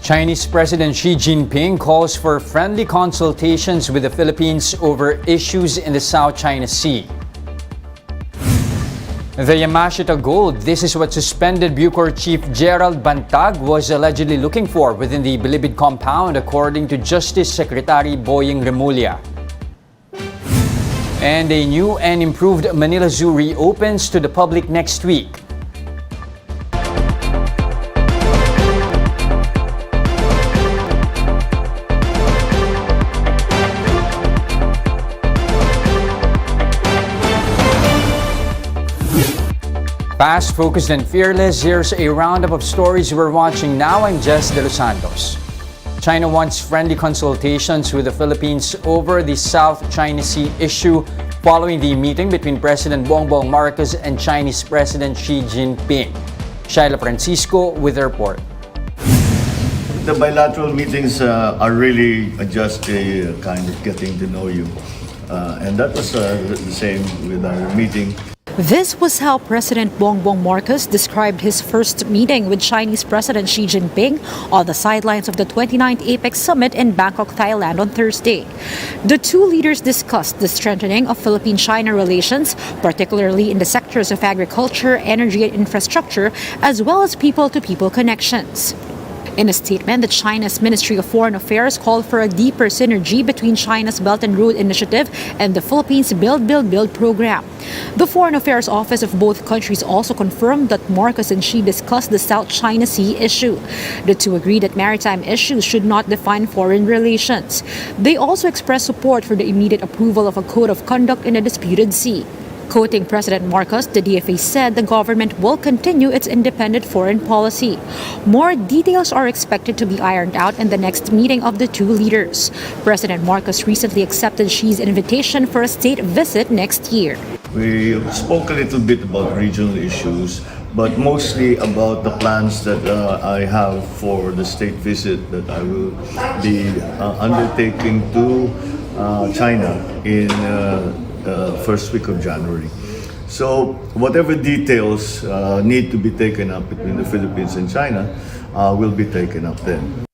Chinese President Xi Jinping calls for friendly consultations with the Philippines over issues in the South China Sea. The Yamashita gold, this is what suspended Bucor Chief Gerald Bantag was allegedly looking for within the Bilibid compound, according to Justice Secretary Boying Remulla. And a new and improved Manila Zoo reopens to the public next week. Fast, focused, and fearless, here's a roundup of stories we're watching now. I'm Jess De Los Santos. China wants friendly consultations with the Philippines over the South China Sea issue following the meeting between President Bongbong Marcos and Chinese President Xi Jinping. Shaila Francisco with the report. The bilateral meetings are really just a kind of getting to know you. And that was the same with our meeting. This was how President Bongbong Marcos described his first meeting with Chinese President Xi Jinping on the sidelines of the 29th APEC Summit in Bangkok, Thailand on Thursday. The two leaders discussed the strengthening of Philippine-China relations, particularly in the sectors of agriculture, energy, and infrastructure, as well as people-to-people connections. In a statement, the China's Ministry of Foreign Affairs called for a deeper synergy between China's Belt and Road Initiative and the Philippines' Build program. The Foreign Affairs Office of both countries also confirmed that Marcos and Xi discussed the South China Sea issue. The two agreed that maritime issues should not define foreign relations. They also expressed support for the immediate approval of a code of conduct in the disputed sea. Quoting President Marcos, the DFA said the government will continue its independent foreign policy. More details are expected to be ironed out in the next meeting of the two leaders. President Marcos recently accepted Xi's invitation for a state visit next year. We spoke a little bit about regional issues, but mostly about the plans that I have for the state visit that I will be undertaking to China in first week of January. So whatever details need to be taken up between the Philippines and China will be taken up then.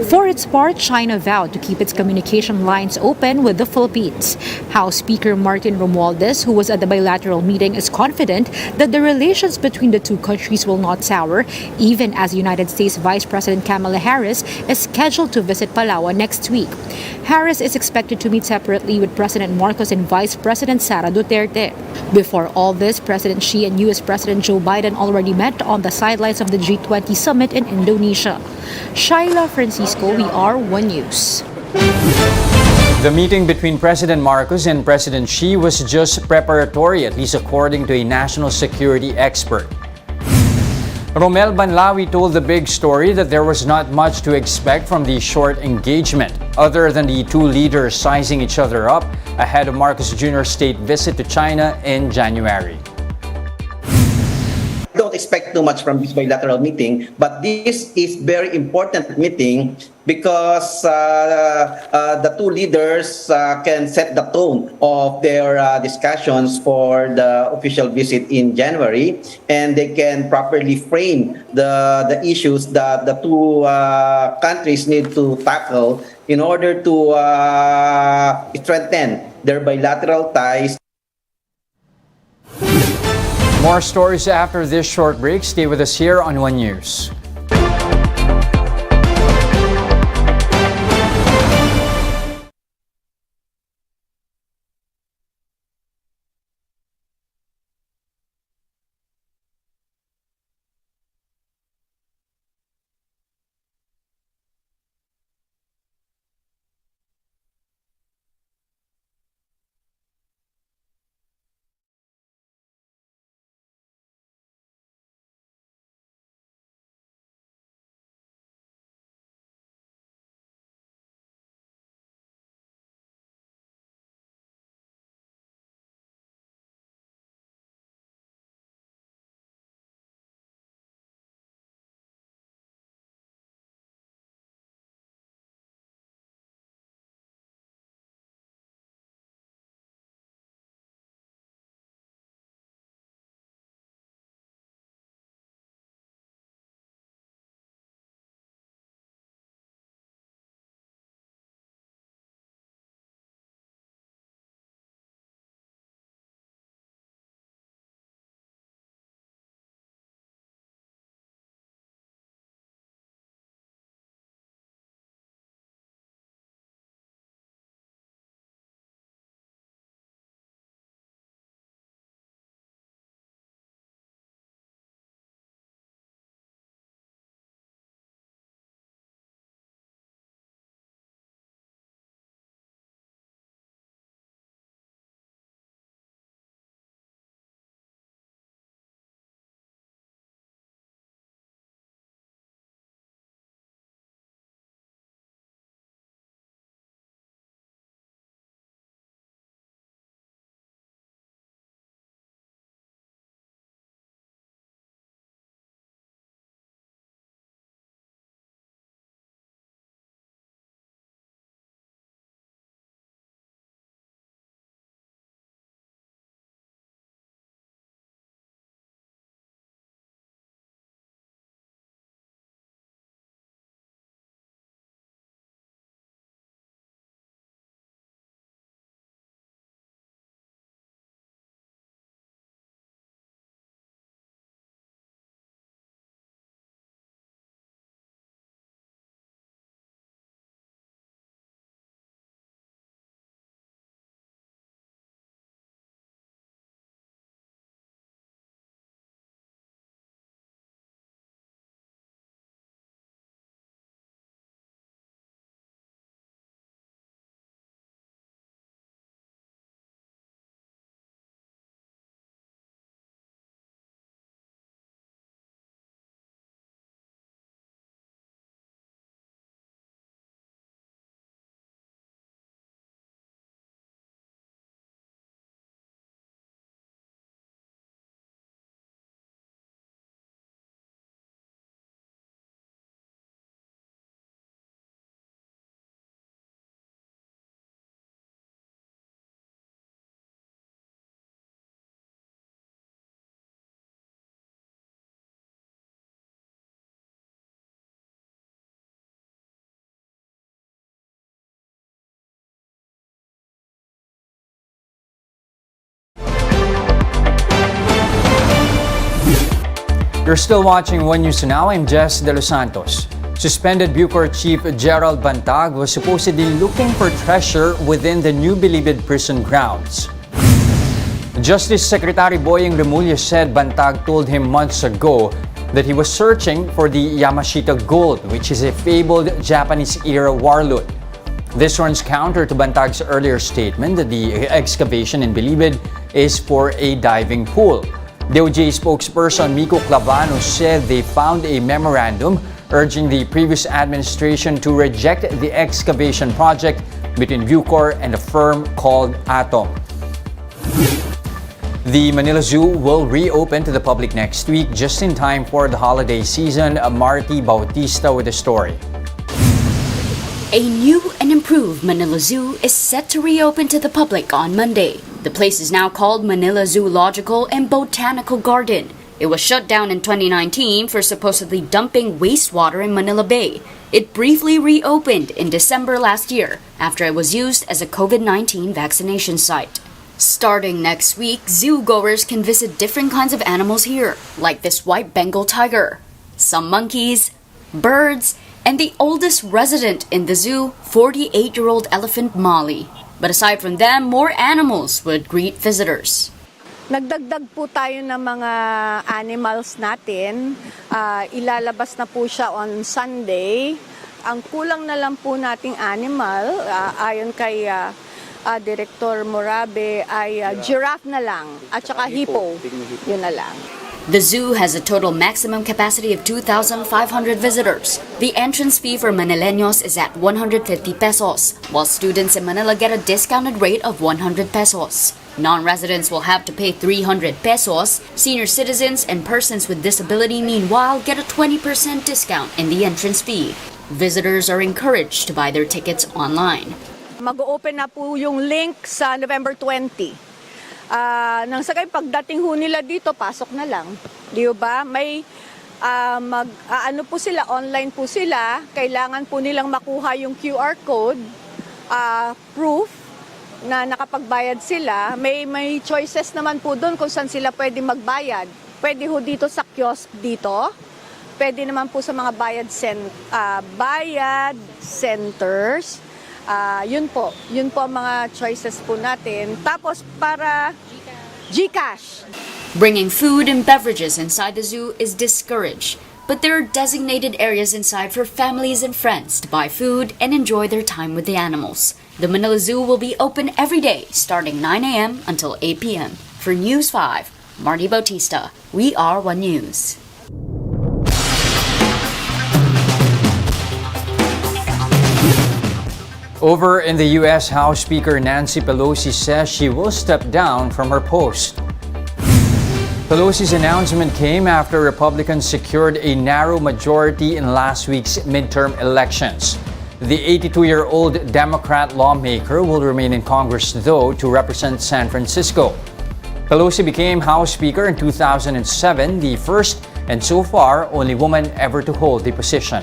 For its part, China vowed to keep its communication lines open with the Philippines. House Speaker Martin Romualdez, who was at the bilateral meeting, is confident that the relations between the two countries will not sour, even as United States Vice President Kamala Harris is scheduled to visit Palawan next week. Harris is expected to meet separately with President Marcos and Vice President Sara Duterte. Before all this, President Xi and U.S. President Joe Biden already met on the sidelines of the G20 summit in Indonesia. Shaila Francisco, we are One News. The meeting between President Marcos and President Xi was just preparatory, at least according to a national security expert. Romel Banlawi told the big story that there was not much to expect from the short engagement, other than the two leaders sizing each other up ahead of Marcos Jr.'s state visit to China in January. Don't expect too much from this bilateral meeting, but this is very important meeting because the two leaders can set the tone of their discussions for the official visit in January, and they can properly frame the issues that the two countries need to tackle in order to strengthen their bilateral ties. More stories after this short break. Stay with us here on One News. You're still watching One News Now. I'm Jess De Los Santos. Suspended Bucor Chief Gerald Bantag was supposedly looking for treasure within the new Bilibid prison grounds. Justice Secretary Boying Remulla said Bantag told him months ago that he was searching for the Yamashita gold, which is a fabled Japanese-era warlord. This runs counter to Bantag's earlier statement that the excavation in Bilibid is for a diving pool. DOJ spokesperson Miko Clavano said they found a memorandum urging the previous administration to reject the excavation project between Bucor and a firm called Atom. The Manila Zoo will reopen to the public next week, just in time for the holiday season. Marty Bautista with the story. A new and improved Manila Zoo is set to reopen to the public on Monday. The place is now called Manila Zoological and Botanical Garden. It was shut down in 2019 for supposedly dumping wastewater in Manila Bay. It briefly reopened in December last year after it was used as a COVID-19 vaccination site. Starting next week, zoo goers can visit different kinds of animals here, like this white Bengal tiger, some monkeys, birds, and the oldest resident in the zoo, 48-year-old elephant Molly. But aside from them, more animals would greet visitors. Nagdagdag po tayo ng mga animals natin. Ilalabas na po siya on Sunday. Ang kulang na lang po nating animal, ayon kay Director Morabe, ay giraffe na lang at saka hippo. Yun na lang. The zoo has a total maximum capacity of 2,500 visitors. The entrance fee for Manileños is at 150 pesos, while students in Manila get a discounted rate of 100 pesos. Non-residents will have to pay 300 pesos. Senior citizens and persons with disability, meanwhile, get a 20% discount in the entrance fee. Visitors are encouraged to buy their tickets online. Mag-open na po yung link sa November 20. Nang sakay pagdating ho nila dito, pasok na lang. Di ba? May ano po sila, online po sila. Kailangan po nilang makuha yung QR code, proof na nakapagbayad sila. May choices naman po doon kung saan sila pwede magbayad. Pwede ho dito sa kiosk dito. Pwede naman po sa mga bayad centers. Yun po ang mga choices po natin. Tapos para GCash. Bringing food and beverages inside the zoo is discouraged, but there are designated areas inside for families and friends to buy food and enjoy their time with the animals. The Manila Zoo will be open every day starting 9 a.m. until 8 p.m. For News 5, Marty Bautista, We Are One News. Over in the U.S., House Speaker Nancy Pelosi says she will step down from her post. Pelosi's announcement came after Republicans secured a narrow majority in last week's midterm elections. The 82-year-old Democrat lawmaker will remain in Congress, though, to represent San Francisco. Pelosi became House Speaker in 2007, the first and so far only woman ever to hold the position.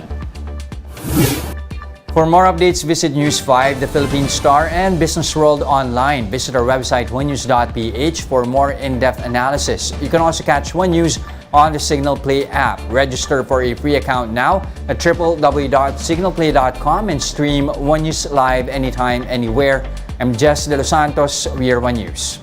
For more updates, visit News 5, The Philippine Star, and Business World online. Visit our website, onenews.ph, for more in-depth analysis. You can also catch One News on the Signal Play app. Register for a free account now at www.signalplay.com and stream One News live anytime, anywhere. I'm Jess De Los Santos. We are One News.